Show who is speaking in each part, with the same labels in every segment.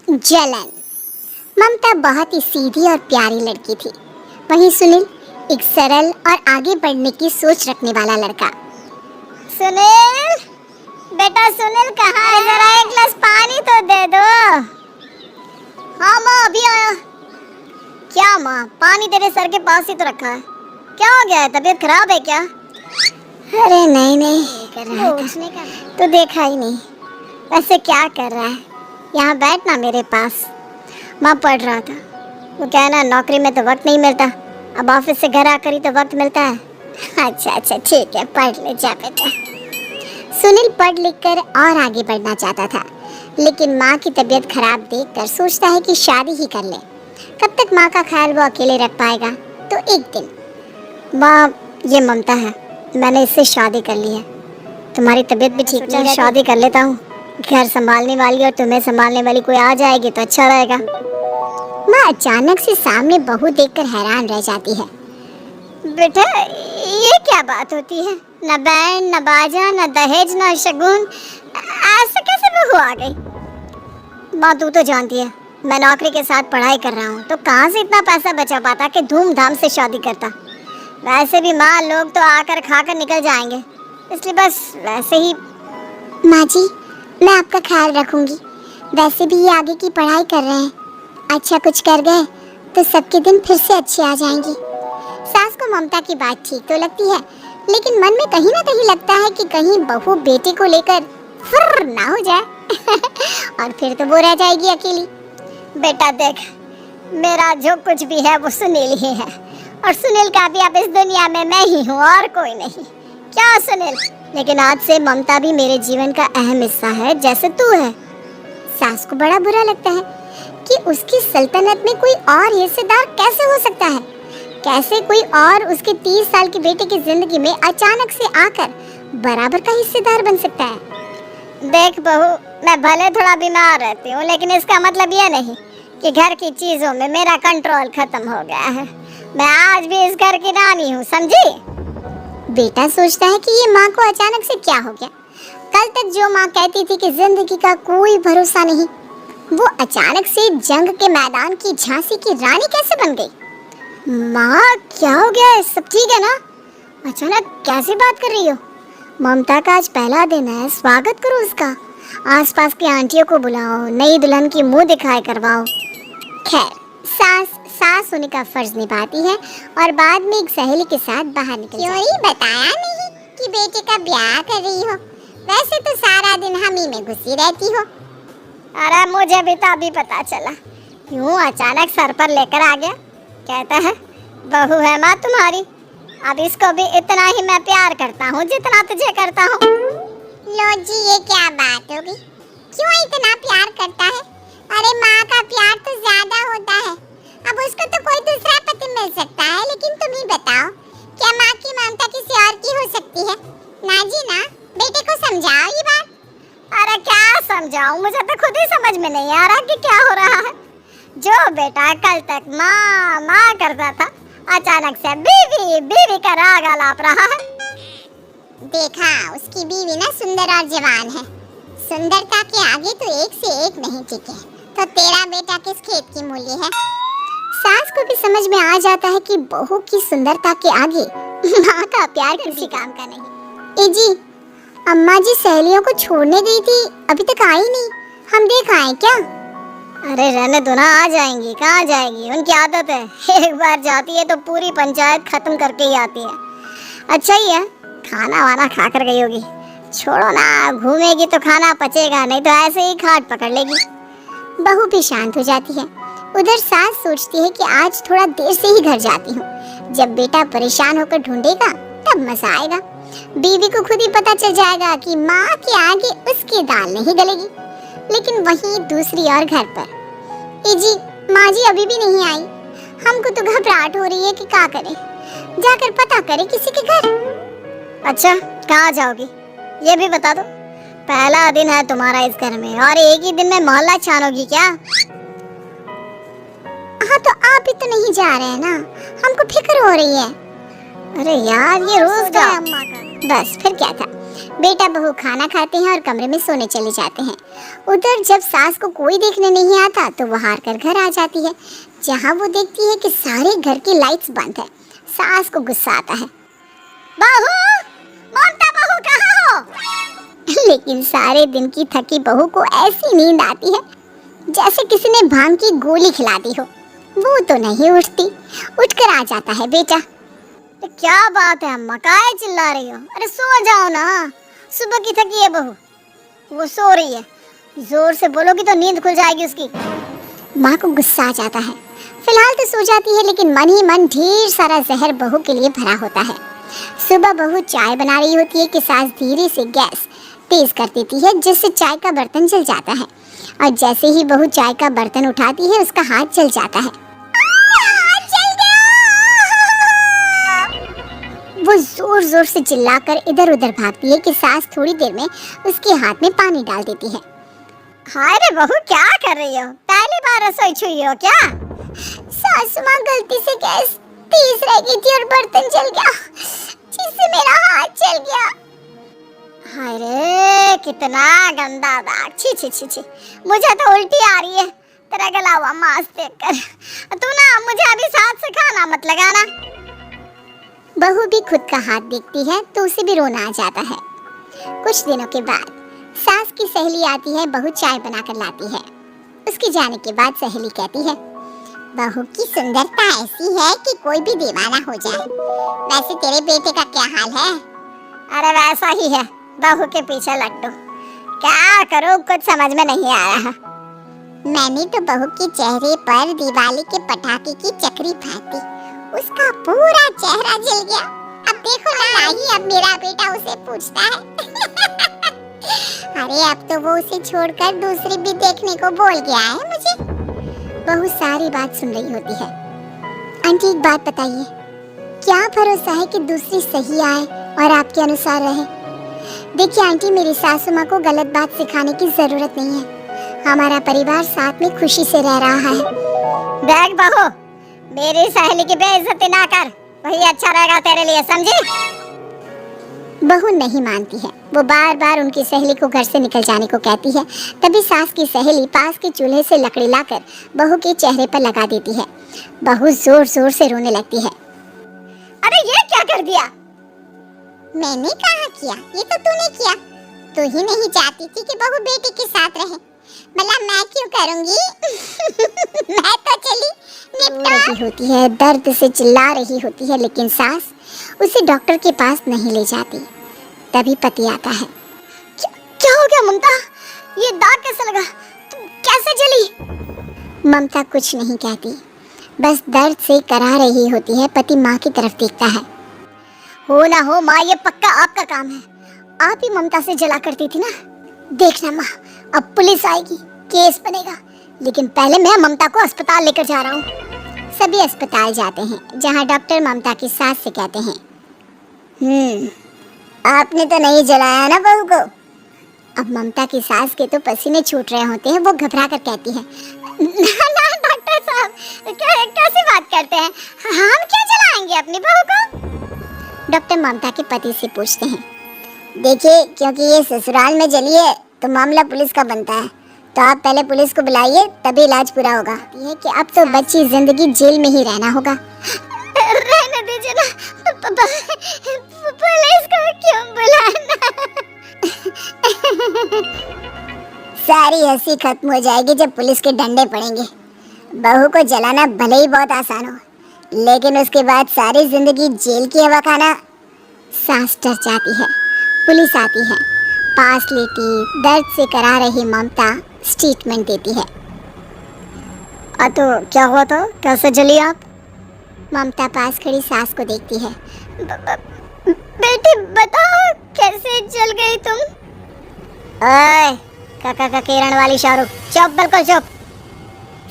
Speaker 1: जलन। ममता बहुत ही सीधी और प्यारी लड़की थी। वहीं सुनील एक सरल और आगे बढ़ने की सोच रखने वाला लड़का। सुनील, बेटा सुनील कहाँ है? जरा एक गिलास पानी तो दे दो। हाँ माँ, अभी आया। क्या माँ, पानी तेरे सर के पास ही तो रखा है। क्या हो गया है, तबीयत खराब है क्या? अरे नहीं कर रहा था। तो देखा ही नहीं। वैसे क्या कर रहा है? यहाँ बैठ ना मेरे पास। माँ पढ़ रहा था। वो क्या है ना, नौकरी में तो वक्त नहीं मिलता, अब ऑफिस से घर आकर ही तो वक्त मिलता है। अच्छा ठीक है, पढ़ ले जा बेटा। सुनील पढ़ लिख कर और आगे बढ़ना चाहता था, लेकिन माँ की तबीयत खराब देखकर सोचता है कि शादी ही कर ले। कब तक माँ का ख्याल वो अकेले रख पाएगा? तो एक दिन, माँ ये ममता है, मैंने इससे शादी कर ली है। तुम्हारी तबीयत भी ठीक नहीं है, शादी कर लेता हूँ। घर संभालने वाली और तुम्हें संभालने वाली कोई आ जाएगी तो अच्छा रहेगा। माँ अचानक से सामने बहू देखकर हैरान रह जाती है। बेटा ये क्या बात होती है? न बैंड, न बाजा, न दहेज, न शगुन, ऐसे कैसे बहू आ गई? माँ तू तो जानती है, मैं नौकरी के साथ पढ़ाई कर रहा हूँ, तो कहाँ से इतना पैसा बचा पाता कि धूमधाम से शादी करता। वैसे भी माँ, लोग तो आकर खाकर निकल जाएंगे, इसलिए बस वैसे ही। माँ जी, मैं आपका ख्याल रखूंगी। वैसे भी ये आगे की पढ़ाई कर रहे हैं, अच्छा कुछ कर गए तो सबके दिन फिर से अच्छे आ जाएंगे। सास को ममता की बात ठीक तो लगती है, लेकिन मन में कहीं ना कहीं लगता है कि कहीं बहू बेटे को लेकर फुर्र ना हो जाए और फिर तो वो रह जाएगी अकेली। बेटा देख, मेरा जो कुछ भी है वो सुनील ही है, और सुनील का भी अब इस दुनिया में मैं ही हूँ और कोई नहीं। क्या सुनील? लेकिन आज से ममता भी मेरे जीवन का अहम हिस्सा है, जैसे तू है। सास को बड़ा बुरा लगता है कि उसकी सल्तनत में कोई और हिस्सेदार कैसे हो सकता है। कैसे कोई और उसके 30 साल के बेटे की जिंदगी में अचानक से आकर बराबर का हिस्सेदार बन सकता है। देख बहू, मैं भले थोड़ा बीमार रहती हूँ, लेकिन इसका मतलब यह नहीं कि घर की चीजों में मेरा कंट्रोल खत्म हो गया है। मैं आज भी इस घर की रानी हूँ, समझी? बेटा सोचता है कि ये माँ को अचानक से क्या हो गया। कल तक जो माँ कहती थी कि जिंदगी का कोई भरोसा नहीं, वो अचानक से जंग के मैदान की झांसी की रानी कैसे बन गई? माँ क्या हो गया है? सब ठीक है ना? अचानक कैसी बात कर रही हो? ममता का आज पहला दिन है, स्वागत करो उसका। आसपास की आंटियों को बुलाओ, नई दुल्हन की मुंह दिखाई करवाओ। खैर, सास होने का फर्ज निभाती है और बाद में एक सहेली के साथ बाहर निकल। क्यों ही बताया नहीं कि बेटे का ब्याह कर रही हो? वैसे तो सारा दिन हम ही में घुसी रहती हो। अरे मुझे भी तो अभी पता चला, यूं अचानक सर पर लेकर आ गया। कहता है बहू है माँ तुम्हारी। अब इसको भी इतना ही मैं प्यार करता हूँ जितना तुझे करता हूँ। लो जी, ये क्या बात होगी? क्यों इतना प्यार करता है? अरे माँ का प्यार तो ज्यादा होता है। अब उसको तो कोई दूसरा पति मिल सकता है, लेकिन तुम ही बताओ, क्या माँ की ममता किसी और की हो सकती है? ना जी ना, बेटे को समझाओ ये बात। अरे क्या समझाऊं, मुझे तो खुद ही समझ में नहीं आ रहा कि क्या हो रहा है। जो बेटा कल तक माँ माँ करता था, अचानक से बीवी बीवी का राग आलाप रहा है। देखा, उसकी बीवी ना सुंदर और जवान है। सुंदरता के आगे तो एक से एक नहीं टिके, तो तेरा बेटा किस खेत की मूली है? सास को भी समझ में आ जाता है कि बहू की सुंदरता के आगे माँ का प्यार किसी काम का नहीं। ए जी, अम्मा जी सहेलियों को छोड़ने गई थी, अभी तक आई नहीं। हम देख आए क्या? अरे रहने दो ना, आ जाएंगी। कहाँ जाएगी, उनकी आदत है, एक बार जाती है तो पूरी पंचायत खत्म करके ही आती है। अच्छा ही है, खाना वाना खा कर गई होगी। छोड़ो ना, घूमेगी तो खाना पचेगा, नहीं तो ऐसे ही खाट पकड़ लेगी। बहू भी शांत हो जाती है। उधर सास सोचती है कि आज थोड़ा देर से ही घर जाती हूँ, जब बेटा परेशान होकर ढूंढेगा तब मजा आएगा। बीवी को खुद ही पता चल जाएगा कि माँ के आगे उसकी दाल नहीं गलेगी। लेकिन वहीं दूसरी ओर घर पर, ए जी, माँ जी अभी भी नहीं आई। हमको तो घबराहट हो रही है कि क्या करें, जाकर पता करें किसी के घर। अच्छा, कहाँ जाओगी ये भी बता दो। पहला दिन है तुम्हारा इस घर में और एक ही दिन में मोहल्ला छानोगी क्या? हाँ तो आप भी तो नहीं जा रहे हैं ना, हमको फिक्र हो रही है। अरे यार, ये रोज का अम्मा का। बस फिर क्या था, बेटा बहू खाना खाते हैं और कमरे में सोने चले जाते हैं। उधर जब सास को कोई देखने नहीं आता तो वो हार कर घर आ जाती है, जहाँ वो देखती है कि सारे घर की लाइट्स बंद है। सास को गुस्सा आता है, बहू, ममता बहू कहाँ हो? लेकिन सारे दिन की थकी बहू को ऐसी नींद आती है जैसे किसी ने भांग की गोली खिला दी हो। वो तो नहीं उठती। उठकर आ जाता है बेटा। तो क्या बात है अम्मा, काहे चिल्ला रही हो? अरे सो जाओ ना, सुबह की थकी है बहू, वो सो रही है, जोर से बोलोगी तो नींद खुल जाएगी उसकी। माँ को गुस्सा आ जाता है। फिलहाल तो सो जाती है, लेकिन मन ही मन ढेर सारा जहर बहू के लिए भरा होता है। सुबह बहू चाय बना रही होती है कि सास धीरे से गैस तेज कर देती है, जिससे चाय का बर्तन जल जाता है। और जैसे ही बहू चाय का बर्तन उठाती है उसका हाथ जल जाता है। वो जोर जोर से चिल्लाकर इधर उधर भागती है कि सास थोड़ी देर में उसके हाथ में पानी डाल देती है। हाय रे बहू, क्या कर रही हो? पहली बार रसोई छुई हो क्या? सासू माँ गलती से गैस तेज रह गई थी और बर्तन जल गया, जिससे मेरा हाथ जल गया। हाय रे, कितना गंदा दाग, छी छी छी छी, मुझे तो उल्टी आ रही है तेरा गला हुआ मांस देखकर। तू ना मुझे अभी साथ से खाना मत लगाना। बहू भी खुद का हाथ देखती है तो उसे भी रोना आ जाता है। कुछ दिनों के बाद सास की सहेली आती है, बहू चाय बनाकर लाती है। उसके जाने के बाद सहेली कहती है, बहू की सुंदरता ऐसी है कि कोई भी दीवाना हो जाए। वैसे तेरे बेटे का क्या हाल है? अरे वैसा ही है, बहू के पीछे लट्टू। क्या करूं, कुछ समझ में नहीं आ रहा। मैंने तो बहू के चेहरे पर दिवाली के पटाखे की चक्री फाती, उसका पूरा चेहरा जल गया। अब देखो ना ही, अब मेरा बेटा उसे पूछता है। अरे अब तो वो उसे छोड़कर दूसरी भी देखने को बोल गया है मुझे। बहू सारी बात सुन रही होती है। आंटी एक बात बताइए, क्या भरोसा है कि दूसरी सही आए और आपके अनुसार रहे? देखिए आंटी, मेरी सासू माँ को गलत बात सिखाने की जरूरत नहीं है। हमारा परिवार साथ में खुशी से रह रहा है। देख बहू, मेरी सहेली की बेइज्जती ना कर, वही अच्छा रहेगा तेरे लिए, समझी? बहू नहीं मानती है। वो बार बार उनकी सहेली को घर से निकल जाने को कहती है। तभी सास की सहेली पास के चूल्हे से लकड़ी लाकर बहू के चेहरे पर लगा देती है। बहू जोर जोर से रोने लगती है। अरे ये क्या कर दिया? मैंने कहाँ किया, ये तो तूने किया। तू ही नहीं चाहती थी कि बहू बेटे के साथ रहे, भला मैं क्यों करूंगी? मैं तो चली निपटा रही होती है, दर्द से चिल्ला रही होती है, लेकिन सास उसे डॉक्टर के पास नहीं ले जाती। तभी पति आता है। क्या हो गया ममता? ये दाग कैसे लगा? तुम कैसे जली? ममता कुछ नहीं कहती, बस दर्द से करा रही होती है। पति माँ की तरफ देखता है। हो ना हो माँ, ये पक्का आपका काम है। आप ही ममता से जला करती थी ना। देखना माँ, अब पुलिस आएगी, केस बनेगा, लेकिन पहले मैं ममता को अस्पताल लेकर जा रहा हूँ। सभी अस्पताल जाते हैं, जहाँ डॉक्टर ममता की सास से कहते हैं, आपने तो नहीं जलाया ना बहू को? अब ममता की सास के तो पसीने छूट रहे होते हैं। वो घबरा कर कहती है, ना डॉक्टर साहब, कैसी बात करते हैं? हम क्या जलाएंगे अपनी बहू को? डॉक्टर ममता के पति से पूछते हैं, देखिए, क्योंकि ये ससुराल में जली है तो मामला पुलिस का बनता है, तो आप पहले पुलिस को बुलाइए, तभी इलाज पूरा होगा। ये कि अब तो बच्ची जिंदगी जेल में ही रहना होगा। रहने दीजिए ना, पुलिस को क्यों बुलाना? सारी हंसी खत्म हो जाएगी जब पुलिस के डंडे पड़ेंगे। बहू को जलाना भले ही बहुत आसान हो, लेकिन उसके बाद सारी जिंदगी जेल की हवा खाना। सांस डर जाती है। पुलिस आती है, पास लेटी दर्द से करा रही ममता स्टेटमेंट देती है। तो क्या हुआ था, कैसे जली आप? ममता पास खड़ी सास को देखती है। बेटी बताओ, कैसे जल गई तुम? ओए, काका का किरण वाली शाहरुख, चुप, बिल्कुल चुप।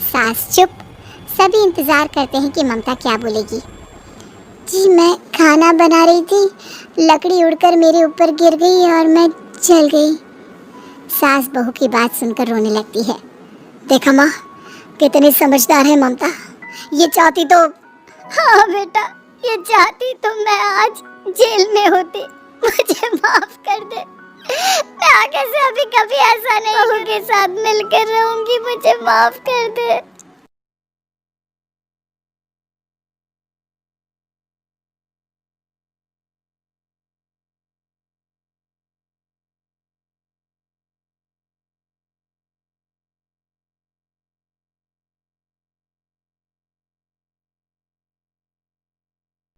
Speaker 1: सास चुप। सभी इंतजार करते हैं कि ममता क्या बोलेगी। जी मैं खाना बना रही थी, लकड़ी उड़कर मेरे ऊपर गिर गई और मैं जल गई। सास बहू की बात सुनकर रोने लगती है। देखा माँ, कितनी समझदार है ममता। ये चाहती तो, हाँ बेटा, ये चाहती तो मैं आज जेल में होती। मुझे माफ कर दे। मैं आगे से अभी कभी ऐसा नहीं बहू के साथ मिलकर रहूंगी, मुझे माफ कर दे।